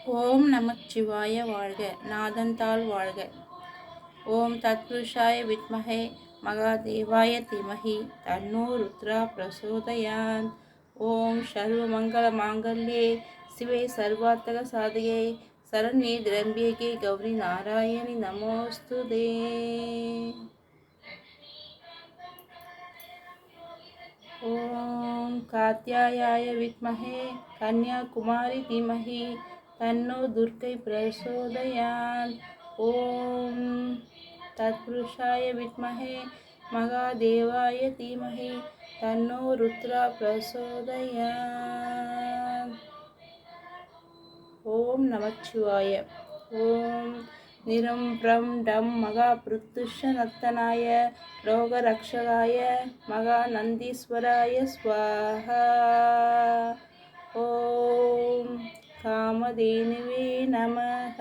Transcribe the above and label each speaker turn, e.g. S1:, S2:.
S1: ஓம் நமச்சிவாய வாழ்க. நாதந்தாள் வாழ்க. ஓம் தத்புருஷாய வித்மஹே மகாதேவாய தீமஹி தன்னோ ருத்ரா பிரசோதயாத். ஓம் சர்வமங்கள மாங்கல்யே சிவே சர்வார்த்தக சாதகே சரண்யே திரம்பியகே கௌரி நாராயணி நமோஸ்துதே. ஓம் காத்யாயாய வித்மஹே கன்யாகுமாரி தீமஹி தன்னோ துர்க்கை பிரசோதயாத். ஓம் தத்புருஷாய வித்மஹே மகாதேவாய தீமஹி தன்னோ ருத்ரா பிரசோதயாத். ஓம் நமச்சிவாய. ஓம் நிரம் பிரம் டம் மகா பிருத்துஷநத்தனாய லோகரக்ஷகாய மகா நந்தீஸ்வராய ஸ்வாஹா. ஓம் காமதேனுவே நமஹ.